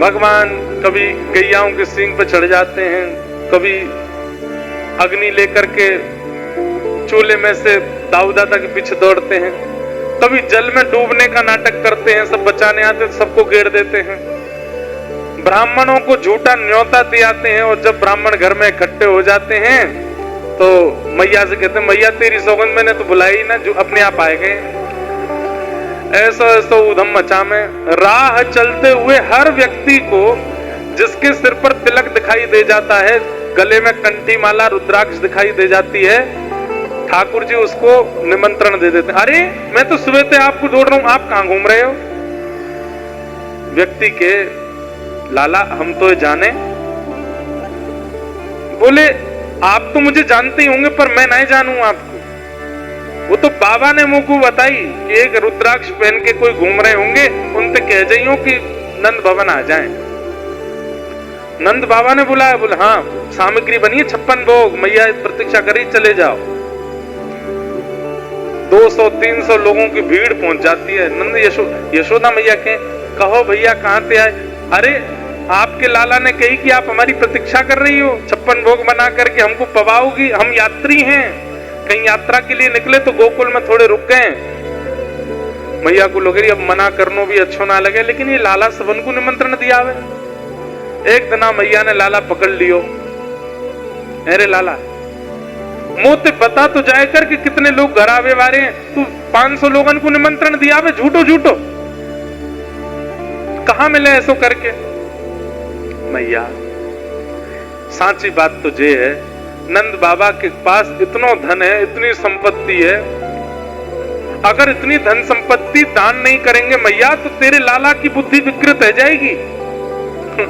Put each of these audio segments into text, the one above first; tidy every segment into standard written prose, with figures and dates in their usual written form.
भगवान कभी गैयाओं के सींग पे चढ़ जाते हैं, कभी अग्नि लेकर के चूल्हे में से दाऊ दादा के पीछे दौड़ते हैं, कभी जल में डूबने का नाटक करते हैं, सब बचाने आते सबको घेर देते हैं, ब्राह्मणों को झूठा न्योता दिलाते हैं, और जब ब्राह्मण घर में इकट्ठे हो जाते हैं तो मैया से कहते हैं मैया तेरी सौगंध मैंने तो बुलाई ना, जो अपने आप आए गए। ऐसा ऐसा उधम मचा में राह चलते हुए हर व्यक्ति को जिसके सिर पर तिलक दिखाई दे जाता है, गले में कंठी माला रुद्राक्ष दिखाई दे जाती है, ठाकुर जी उसको निमंत्रण दे देते हैं। अरे मैं तो सुबह से आपको ढूंढ रहा हूं, आप कहां घूम रहे हो? व्यक्ति के लाला हम तो जाने, बोले आप तो मुझे जानते ही होंगे पर मैं नहीं जानूं आपको। वो तो बाबा ने मुंह को बताई कि एक रुद्राक्ष पहन के कोई घूम रहे होंगे, उनसे कह जाइयो कि नंद भवन आ जाएं। नंद बाबा ने बुलाया, बोले हाँ सामग्री बनी 56 भोग, मैया प्रतीक्षा करी, चले जाओ। 200-300 लोगों की भीड़ पहुंच जाती है। नंद यशोदा मैया के कहो भैया कहां से आए? अरे आपके लाला ने कही कि आप हमारी प्रतीक्षा कर रही हो, 56 भोग बना करके हमको पवाओगी, हम यात्री हैं, कहीं यात्रा के लिए निकले तो गोकुल में थोड़े रुक गए। मैया को लगे अब मना करनो भी अच्छो ना लगे, लेकिन ये लाला सबन को निमंत्रण दिया है। एक दिन मैया ने लाला पकड़ लियो, अरे लाला मोते बता तो जाए कर कि कितने लोग घर आवे वाले हैं, तू 500 लोगन को निमंत्रण दिया है, झूठो झूठो कहां मिले ऐसो करके? मैया सांची बात तो ये है, नंद बाबा के पास इतना धन है, इतनी संपत्ति है, अगर इतनी धन संपत्ति दान नहीं करेंगे मैया तो तेरे लाला की बुद्धि विकृत रह जाएगी।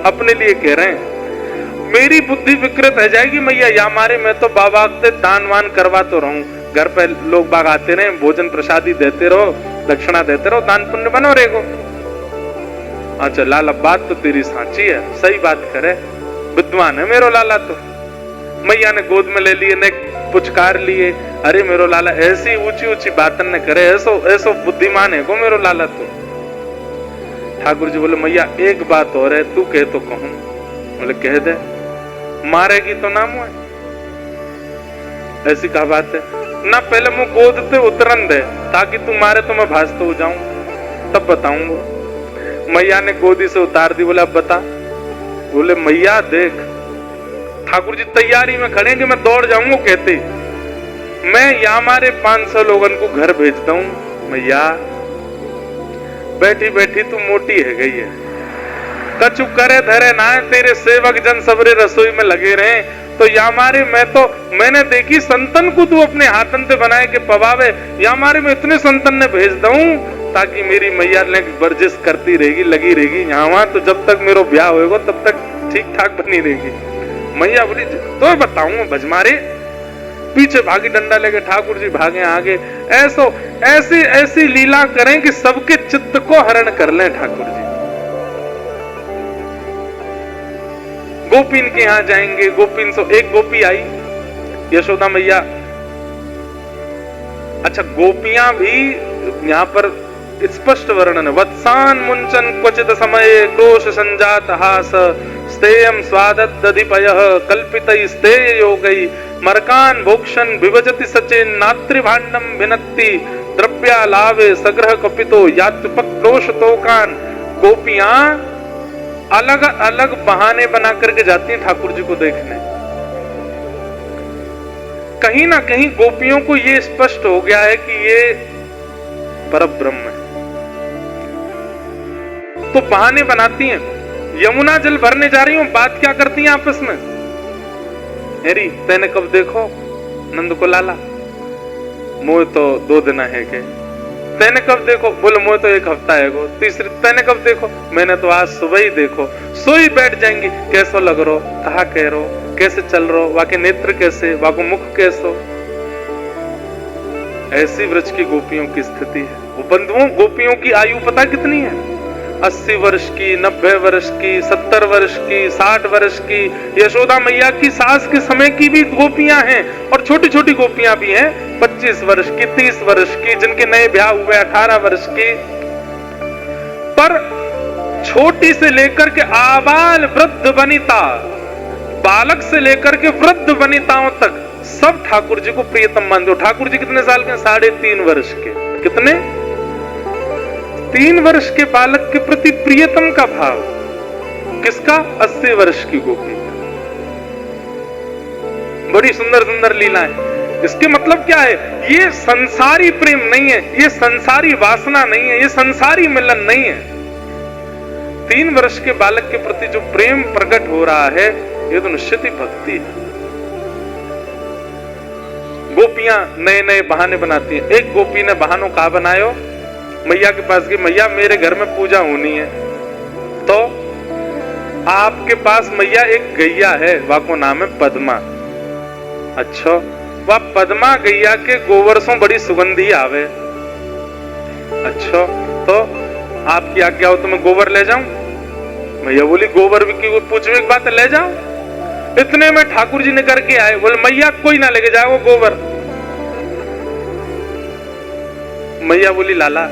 अपने लिए कह रहे हैं, मेरी बुद्धि विकृत रह जाएगी मैया, या मारे मैं तो बाबा से दान वान करवा तो रहूं, घर पे लोग बाग आते रहे, भोजन प्रसादी देते रहो, दक्षिणा देते रहो, दान पुण्य बनो रहेगो। अच्छा लाला बात तो तेरी सांची है, सही बात करे, विद्वान है मेरो लाला। तो मैया ने गोद में ले लिए, ने पुचकार लिए, अरे मेरो लाला ऐसी ऊंची ऊंची बातन ने करे, ऐसो ऐसो बुद्धिमान है को मेरो लाला। तो ठाकुर जी बोले मैया एक बात और है, तू कह तो कहूं। बोले कह दे, मारेगी तो ना मुझे, ऐसी क्या बात है ना, पहले मुझे गोद से उतरन दे ताकि तू मारे तो मैं भास्त हो जाऊं, तब बताऊंगा। मैया ने गोदी से उतार दी, बोला अब बता। बोले मैया देख, ठाकुर जी तैयारी में खड़े कि मैं दौड़ जाऊंगा, कहते मैं या मारे 500 लोगन को घर भेजता हूं। मैया बैठी बैठी तू मोटी है गई है, कछु करे धरे ना, तेरे सेवक जन सबरे रसोई में लगे रहे, तो या मारे मैंने देखी संतन को तू अपने हाथन से बनाए के पवावे, या मारे मैं इतने संतन ने भेज दूं ताकि मेरी मैया ने वर्जिश करती रहेगी, लगी रहेगी यहाँ वहां, तो जब तक मेरा ब्याह होएगा तब तक ठीक ठाक बनी रहेगी। मैया बोली तो बताऊं भजमारे, पीछे भागी डंडा लेके, ठाकुर जी भागे आगे, ऐसी ऐसी लीला करें कि सबके चित्त को हरण कर लें ठाकुर जी। गोपीन के यहां जाएंगे, गोपीन से एक गोपी आई, यशोदा मैया। अच्छा गोपियां भी यहाँ पर स्पष्ट वर्णन, वत्सान मुंचन क्वचित समय क्रोश संजात हास, स्तेयम स्वादत दधिपयः कल्पितै स्तेय योगै, मरकान भोक्षण विभजति सचेन नात्रि भांडम भिनत्ति, द्रव्या लावे सग्रह कपितो यात्पक्रोश तोकान। गोपियां अलग अलग बहाने बना करके जाती हैं ठाकुर जी को देखने। कहीं ना कहीं गोपियों को ये स्पष्ट हो गया है कि ये परब्रह्म है, तो बहाने बनाती हैं। यमुना जल भरने जा रही हूं, बात क्या करती हैं आपस में, हेरी तेने कब देखो नंद को लाला, मोह तो 2 दिन है के, तेने कब देखो, बोले मोह तो 1 हफ्ता है गो। तीसरी तेने कब देखो, मैंने तो आज सुबह ही देखो। सोई बैठ जाएंगी, कैसो लग रो, कहा कह रो, कैसे चल रो, वाके नेत्र कैसे, वाको मुख कैसो। ऐसी व्रज की गोपियों की स्थिति है। वो बंधुओं गोपियों की आयु पता कितनी है, 80 वर्ष की, 90 वर्ष की, 70 वर्ष की, 60 वर्ष की। यशोदा मैया की सास के समय की भी गोपियां हैं, और छोटी छोटी गोपियां भी हैं, 25 वर्ष की, 30 वर्ष की, जिनके नए ब्याह हुए 18 वर्ष की। पर छोटी से लेकर के आबाल वृद्ध वनिता, बालक से लेकर के वृद्ध वनिताओं तक सब ठाकुर जी को प्रियतम मानते हो। ठाकुर जी कितने साल के? 3.5 वर्ष के। कितने? 3 वर्ष के बालक के प्रति प्रियतम का भाव किसका? 80 वर्ष की गोपी। बड़ी सुंदर सुंदर लीलाएं। इसके मतलब क्या है? ये संसारी प्रेम नहीं है, ये संसारी वासना नहीं है, ये संसारी मिलन नहीं है। 3 वर्ष के बालक के प्रति जो प्रेम प्रकट हो रहा है, ये तो निश्चित ही भक्ति है। गोपियां नए नए बहाने बनाती हैं। एक गोपी ने बहानों कहा बनायो, मैया के पास गई, मैया मेरे घर में पूजा होनी है, तो आपके पास मैया एक गैया है, वाको नाम है पद्मा। अच्छा, वह पद्मा गैया के गोबर से बड़ी सुगंधी आवे। अच्छा, तो आपकी आज्ञा हो तो मैं गोबर ले जाऊं? मैया बोली गोबर भी की पूछने की बात है, ले जाओ। इतने में ठाकुर जी ने करके आए, बोले मैया कोई ना लेके जाए वो गोबर। मैया बोली लाला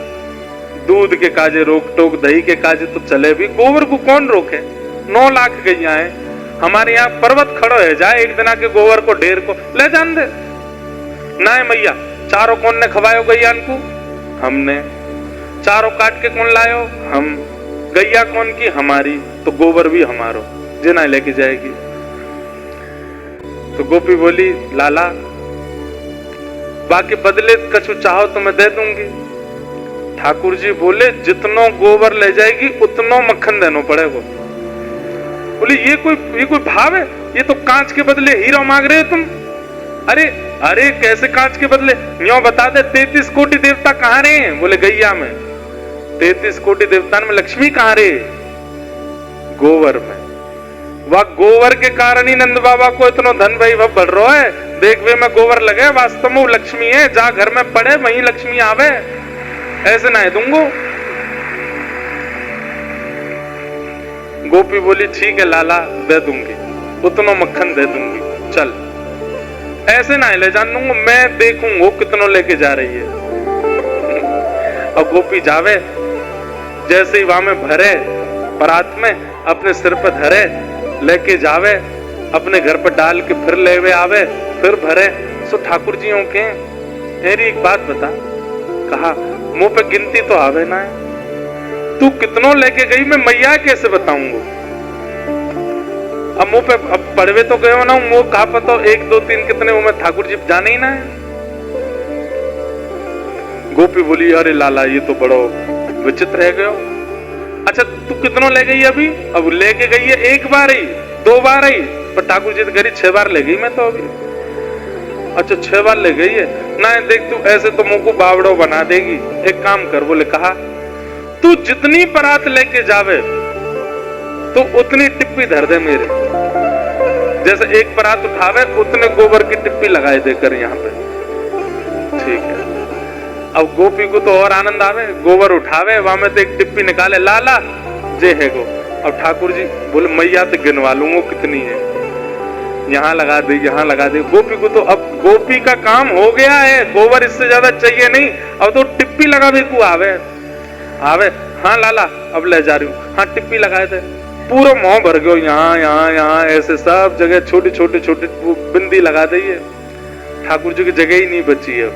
दूध के काजे रोक टोक, दही के काजे तो चले भी, गोबर को कौन रोके? 9 लाख गैया है हमारे यहाँ, पर्वत खड़ो है जाए एक दिना के गोबर को ढेर को ले जान दे। ना है मैया, चारों कौन ने खवायो गैया को? हमने। चारों काट के कौन लायो? हम। गैया कौन की? हमारी, तो गोबर भी हमारो, जिना लेके जाएगी। तो गोपी बोली लाला बाकी बदले कछु चाहो तो मैं दे दूंगी। ठाकुर जी बोले जितनो गोबर ले जाएगी उतनो मक्खन देना पड़ेगा। बोली ये कोई भाव है? ये तो कांच के बदले हीरो मांग रहे हो तुम। अरे अरे कैसे कांच के बदले? न्यो बता दे 33 कोटि देवता कहाँ रहे हैं? बोले गैया में। 33 कोटि देवता में लक्ष्मी कहाँ रहे? गोबर में। वह गोबर के कारण ही नंद बाबा को इतना धन वैभव बढ़ रहा है। देख वे में गोबर लगे, वास्तव में लक्ष्मी है, जहां घर में पड़े वहीं लक्ष्मी आवे। ऐसे ना है दूंगो। गोपी बोली ठीक है लाला दे दूंगी, उतना मक्खन दे दूंगी, चल। ऐसे ना ले जान दूंगा, मैं देखूंगा कितनों लेके जा रही है। और गोपी जावे, जैसे ही वहां में भरे परात में अपने सिर पर धरे, लेके जावे अपने घर पर डाल के फिर लेवे आवे, फिर भरे। सो ठाकुर जी के मेरी एक बात बता, कहा मुंह पे गिनती तो आवे ना है, तू कितनों लेके गई मैं मैया कैसे बताऊंगा? अब मुंह पे अब पड़वे तो गए हो ना, मुंह कहा पता 1 2 3 कितने वो मैं ठाकुर जी जाने ही ना है। गोपी बोली अरे लाला ये तो बड़ो विचित्र है गयो। अच्छा तू कितनों ले गई अभी? अब लेके गई है 1 बार ही 2 बार ही, पर ठाकुर जी तो करी 6 बार ले गई मैं तो अभी। अच्छा 6 बार ले गई है ना? देख तू ऐसे तो मुंह को बावड़ो बना देगी। एक काम कर, बोले कहा तू जितनी परात लेके जावे तो उतनी टिप्पी धर दे मेरे। जैसे 1 परात उठावे उतने गोबर की टिप्पी लगाए देकर यहाँ पे, ठीक है। अब गोपी को तो और आनंद आवे, गोबर उठावे वहां में तो एक टिप्पी निकाले, लाला जे है गो। अब ठाकुर जी बोले मैया तो गिनवा लूंगा कितनी है, यहाँ लगा दे यहाँ लगा दे। गोपी को तो अब गोपी का काम हो गया है, गोबर इससे ज्यादा चाहिए नहीं। अब तो टिप्पी लगा भी को आवे आवे, हाँ लाला अब ले जा रही हूँ, हाँ टिप्पी लगाए थे। पूरा मुंह भर गयो, यहाँ यहाँ यहाँ ऐसे सब जगह छोटी छोटी छोटी बिंदी लगा दी है। ठाकुर जी की जगह ही नहीं बची है,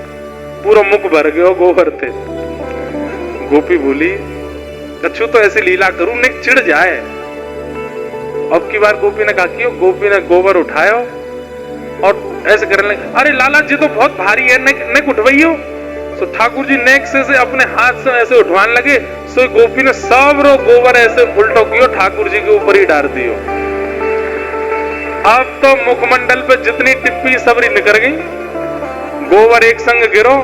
पूरा मुख भर गयो गोबर थे। गोपी बोली कछु तो ऐसी लीला करूं नहीं चिढ़ जाए। अब की बार गोपी ने कहा क्यों? गोपी ने गोबर उठायो और ऐसे करने लगे, अरे लाला जी तो बहुत भारी है, नेक उठवाइयो। तो ठाकुर जी नेक से अपने हाथ से ऐसे उठवाने लगे। सो गोपी ने सब रो गोबर ऐसे उल्टो कियो, ठाकुर जी के ऊपर ही डाल दियो। अब तो मुखमंडल पे जितनी टिप्पी सबरी निकल गई, गोबर एक संग गिरो।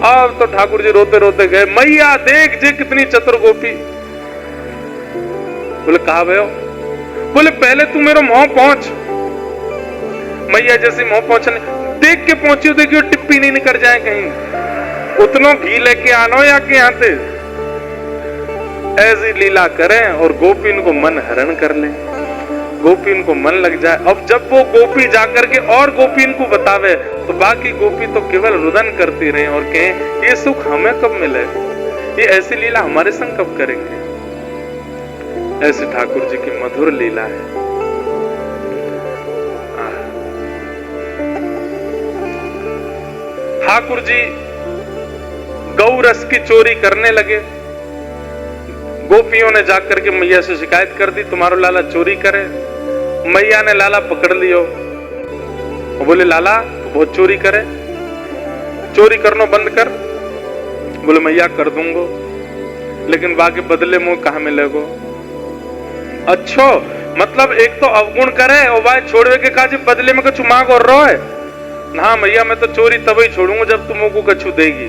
अब तो ठाकुर जी रोते रोते गए, मैया देख जे कितनी चतुर गोपी। बोले कहा भयो? बोले पहले तू मेरा मुंह पहुंच। मैया जैसी मुंह पहुंचने देख के पहुंची, देखियो टिप्पी नहीं निकल जाए कहीं, उतनो घी लेके आनो या के यहाँ से। ऐसी लीला करें और गोपी इनको मन हरण कर ले, गोपी इनको मन लग जाए। अब जब वो गोपी जाकर के और गोपी इनको बतावे तो बाकी गोपी तो केवल रुदन करती रहे और कहें ये सुख हमें कब मिले, ये ऐसी लीला हमारे संग कब करेंगे। ऐसी ठाकुर जी की मधुर लीला है। ठाकुर जी गौ रस की चोरी करने लगे। गोपियों ने जाकर के मैया से शिकायत कर दी, तुम्हारो लाला चोरी करे। मैया ने लाला पकड़ लियो, बोले लाला तू बहुत चोरी करे, चोरी करना बंद कर। बोले मैया कर दूंगो, लेकिन बाकी बदले मुंह कहा मिलेगो। अच्छो मतलब एक तो अवगुण करे और भाई छोड़वे के काज बदले में कुछ मांग और रो है। हाँ मैया मैं तो चोरी तभी छोड़ूंगा जब तुम को कछु देगी।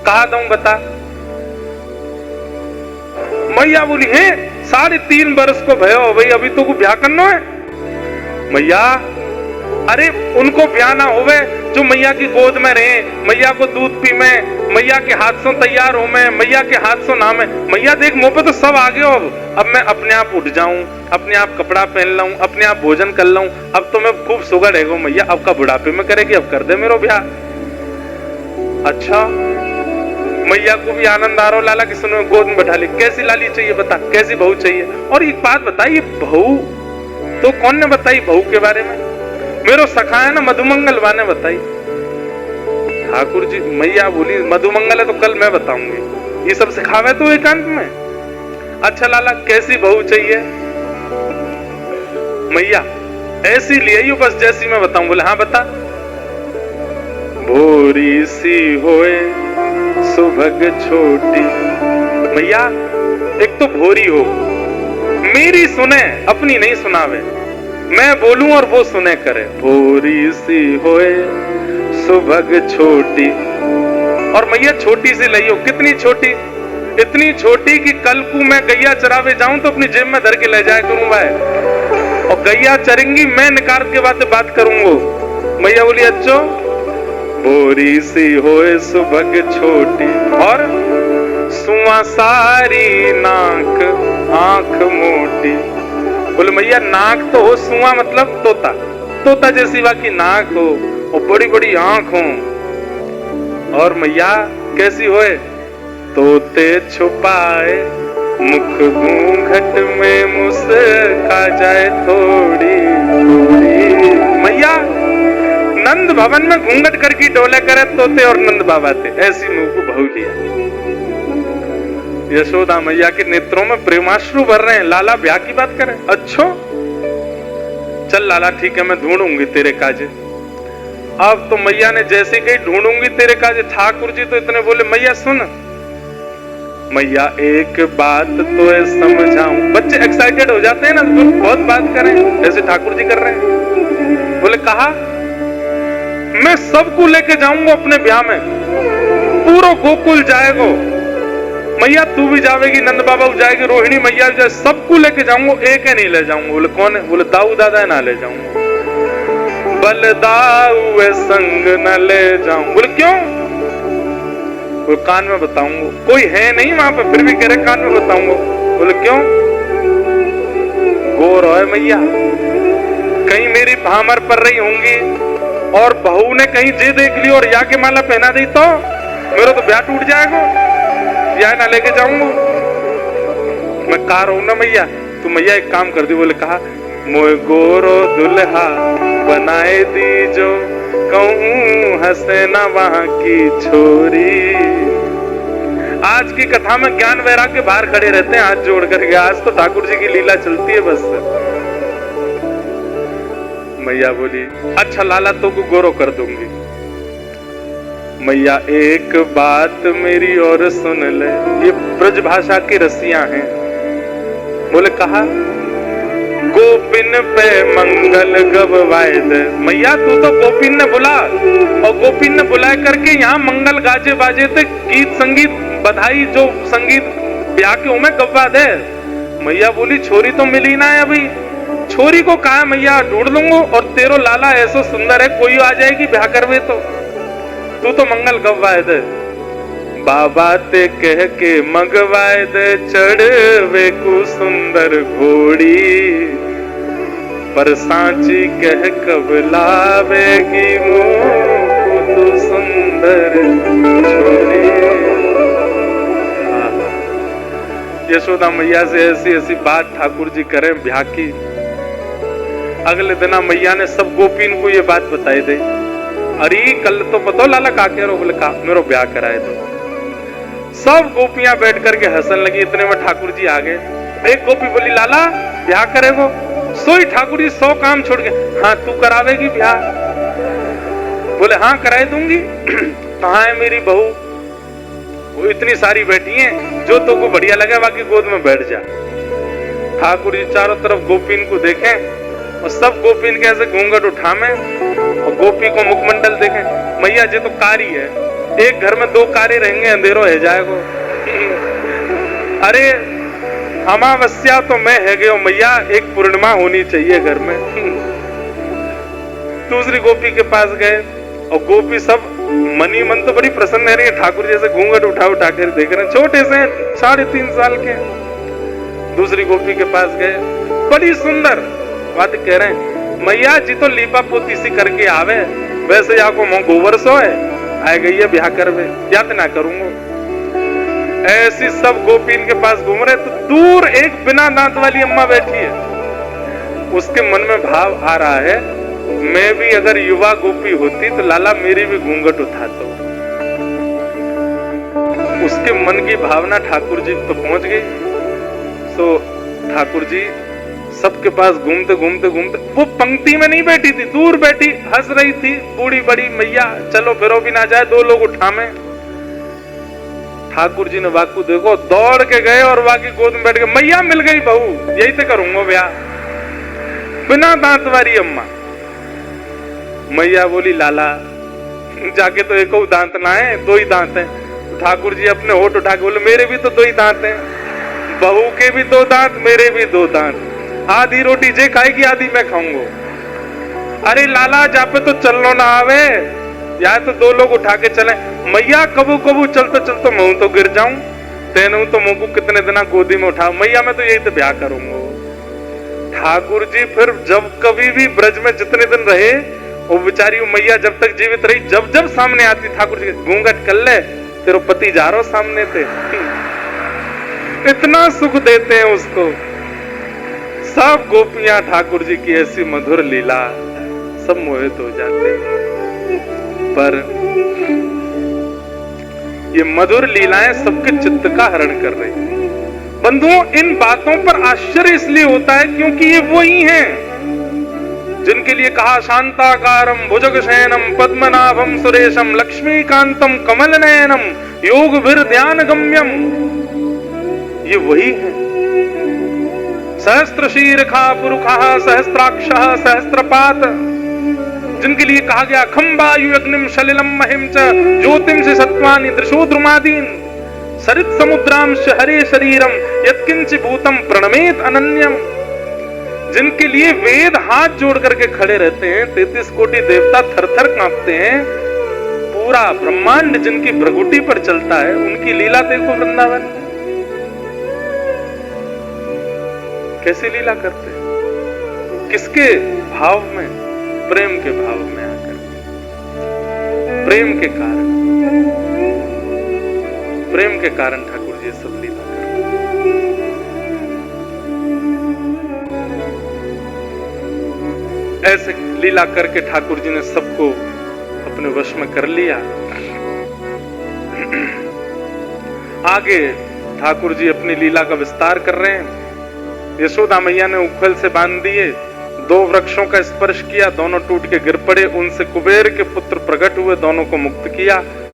कहा दूं बता। मैया बोली है 3.5 बरस को भयो भाई, अभी तो को ब्याह करना है। मैया अरे उनको ब्याह ना होवे जो मैया की गोद में रहे, मैया को दूध पी में, मैया के हाथ से तैयार हो में, मैया के हाथ से नाम है। मैया देख मुंह पे तो सब आ गए। अब मैं अपने आप उठ जाऊं, अपने आप कपड़ा पहन लाऊं, अपने आप भोजन कर लाऊं। अब तो मैं खूब सुगड़ है मैया, अब का बुढ़ापे में करेगी, अब कर दे मेरो ब्याह। अच्छा मैया को भी आनंद आ रहा, लाला की सुनो गोद में बैठा ली। कैसी लाली चाहिए बता, कैसी बहू चाहिए। और एक बात बताइए, बहू तो कौन ने बताई बहू के बारे में? मेरो सखा है ना मधुमंगल वाने बताई। ठाकुर जी मैया बोली मधुमंगल है तो कल मैं बताऊंगी, ये सब सिखावे तो एकांत में। अच्छा लाला कैसी बहू चाहिए? मैया ऐसी ले आइयो बस जैसी मैं बताऊं। बोले हाँ बता। भोरी सी होए सुभग छोटी। मैया एक तो भोरी हो, मेरी सुने अपनी नहीं सुनावे, मैं बोलूं और वो सुने करे। भोरी सी होए सुभग छोटी। और मैया छोटी सी लइयो, कितनी छोटी? इतनी छोटी कि कल को मैं गैया चरावे जाऊं तो अपनी जेब में धर के ले जाया करूं भाई, और गैया चरेंगी मैं निकाल के बात करूंगा। मैया बोली अच्छो भोरी सी होए सुभग छोटी, और सुआ सारी नाक आंख मोटी। बोले मैया नाक तो हो, सुआ मतलब तोता, तोता जैसी बाकी नाक हो और बड़ी बड़ी आंख हो। और मैया कैसी होए? तोते छुपाए मुख घूंघट में मुस्का जाए थोड़ी थोड़ी। मैया नंद भवन में घूंघट करके डोले करे तोते और नंद बाबा थे, ऐसी मुंह को बहू लिया। यशोदा मैया के नेत्रों में प्रेमाश्रु भर रहे हैं। लाला ब्याह की बात करे। अच्छो चल लाला ठीक है मैं ढूंढूंगी तेरे काजे। अब तो मैया ने जैसे कही ढूंढूंगी तेरे काजे, ठाकुर जी तो इतने बोले मैया सुन, मैया एक बात तो समझाऊं। बच्चे एक्साइटेड हो जाते हैं ना, तो बहुत बात करें जैसे ठाकुर जी कर रहे हैं। बोले कहा मैं सबको लेके जाऊंगा अपने ब्याह में, पूरा गोकुल जाएगा। मैया तू भी जाएगी, नंद बाबा जाएगी, रोहिणी मैया भी जाए, सबको लेके जाऊंगा, एक है नहीं ले जाऊंगा। बोले कौन है? बोले दाऊ दादा है ना ले जाऊंगा। बलदाऊ संग न ले जाऊं। बोले क्यों? बोले कान में बताऊंगा, कोई है नहीं वहां पे, फिर भी कह रहे कान में बताऊंगा। बोले क्यों? गोर है मैया, कहीं मेरी भामर पर रही होंगी और बहू ने कहीं जे देख ली और या के माला पहना दी तो मेरा तो ब्याह टूट जाएगा, या ना लेके जाऊंगा। मैं कहा रहूं ना मैया, तो मैया एक काम कर दी। बोले कहा मोए गोरो दुल्हा बनाए दी जो, कहूं हंसे ना वहां की छोरी। आज की कथा में ज्ञान वैराग्य बाहर खड़े रहते हैं हाथ जोड़ करके। आज तो ठाकुर जी की लीला चलती है बस। मैया बोली अच्छा लाला तो को गोरो कर दूंगी। मैया एक बात मेरी और सुन ले, ये ब्रज भाषा की रसियां हैं। बोले कहा गोपिन पे मंगल गवाए दे। मैया तू तो गोपिन ने बुला, और गोपिन ने बुलाए करके यहाँ मंगल गाजे बाजे थे, गीत संगीत बधाई जो संगीत ब्याह के उमे गवा दे। मैया बोली छोरी तो मिली ना है अभी, छोरी को कहा मैया ढूंढ लूंगा, और तेरो लाला ऐसा सुंदर है कोई आ जाएगी ब्याह करवे तो, तू तो मंगल गवाए दे। बाबा ते कह के मंगवाए दे, चढ़वे को सुंदर घोड़ी, पर सांची कह कब लावेगी मुझको तो सुंदर छोड़ी। यशोदा मैया से ऐसी ऐसी बात ठाकुर जी करें ब्याह की। अगले दिन मैया ने सब गोपीन को ये बात बताई दे। अरे कल तो पता लाला का कह रो, बोले का मेरो ब्याह कराए तो। सब गोपियां बैठ करके हंसन लगी। इतने में ठाकुर जी आ गए। एक गोपी बोली लाला ब्याह करेगो? सोई ठाकुर जी 100 काम छोड़ के, हाँ तू करावेगी ब्याह? बोले हाँ कराए दूंगी। कहाँ है मेरी बहू? वो इतनी सारी बैठी हैं, जो तो को बढ़िया लगे बाकी गोद में बैठ जा। ठाकुर जी चारों तरफ गोपीन को देखें और सब गोपीन के ऐसे घूंघट उठामे और गोपी को मुखमंडल देखें। मैया जी तो कारी है, एक घर में 2 कारे रहेंगे अंधेरो है जाएगो। अरे अमावस्या तो मैं है गयो मैया, एक पूर्णिमा होनी चाहिए घर में। दूसरी गोपी के पास गए और गोपी सब मनी मन तो बड़ी प्रसन्न है रही है। ठाकुर जैसे घूंघट उठा उठा कर देख रहे हैं, छोटे से 3.5 साल के। दूसरी गोपी के पास गए, बड़ी सुंदर बात कह रहे हैं, मैया जी तो लीपा पोती सी करके आवे, वैसे आपको मोह गोबर सो है आए गई है ब्याह करवे, यातना करूंगा। ऐसी सब गोपीन के पास घूम रहे तो दूर एक बिना दांत वाली अम्मा बैठी है। उसके मन में भाव आ रहा है, मैं भी अगर युवा गोपी होती तो लाला मेरी भी घूंघट उठाता। उसके मन की भावना ठाकुर जी तो पहुंच गई। तो ठाकुर जी सबके पास घूमते घूमते घूमते, वो पंक्ति में नहीं बैठी थी, दूर बैठी हंस रही थी। बूढ़ी बड़ी मैया चलो फिरो भी ना जाए, 2 लोग उठामे। ठाकुर जी ने वाकू देखो, दौड़ के गए और वाकी गोद में बैठ गए। मैया मिल गई बहू, यही तो करूंगा ब्याह। बिना दांत वाली अम्मा। मैया बोली लाला जाके तो एक दांत ना है, 2 ही दांत हैं। ठाकुर जी अपने होठ उठा के बोले मेरे भी तो 2 ही दांत हैं, बहू के भी 2 दांत, मेरे भी 2 दांत। आधी रोटी जे खाएगी आधी मैं खाऊंगा। अरे लाला जा पे तो चलनो ना आवे, या तो 2 लोग उठा के चले। मैया कबू कबू चलते चलते मैं तो गिर जाऊं, तेनू तो मुझको कितने दिन गोदी में उठा। मैया मैं तो यही तो ब्याह करूंगा। ठाकुर जी फिर जब कभी भी ब्रज में जितने दिन रहे, वो बेचारी मैया जब तक जीवित रही, जब जब सामने आती ठाकुर जी घूंघट कर ले, तेरे पति जा रहा सामने थे। इतना सुख देते हैं उसको। सब गोपियां ठाकुर जी की ऐसी मधुर लीला, सब मोहित हो जाते हैं। पर ये मधुर लीलाएं सबके चित्त का हरण कर रही। बंधुओं, इन बातों पर आश्चर्य इसलिए होता है क्योंकि ये वही हैं जिनके लिए कहा शांताकारम भुजगशयनम पद्मनाभम सुरेशम लक्ष्मीकांतम कमल नयनम योग भीर ध्यान गम्यम। ये वही है। सहस्त्र शीर्षा पुरुषा सहस्त्राक्षः सहस्त्रपात, जिनके लिए कहा गया खंबायु अग्निम सलिलम महिम च ज्योतिम से सत्वानि दृशो द्रुमादीन सरित समुद्रांश हरे शरीरम यत्किंच भूतम प्रणमेत अनन्यम। जिनके लिए वेद हाथ जोड़ करके खड़े रहते हैं, 33 कोटि देवता थर-थर कांपते हैं, पूरा ब्रह्मांड जिनकी भ्रगुटी पर चलता है, उनकी लीला देखो वृंदावन में कैसी लीला करते हैं। किसके भाव में? प्रेम के भाव में आकर, प्रेम के कारण, प्रेम के कारण ठाकुर जी सब लीला करते। ऐसे लीला करके ठाकुर जी ने सबको अपने वश में कर लिया। आगे ठाकुर जी अपनी लीला का विस्तार कर रहे हैं। यशोदा मैया ने उखल से बांध दिए, 2 वृक्षों का स्पर्श किया, दोनों टूट के गिर पड़े। उनसे कुबेर के पुत्र प्रकट हुए, दोनों को मुक्त किया।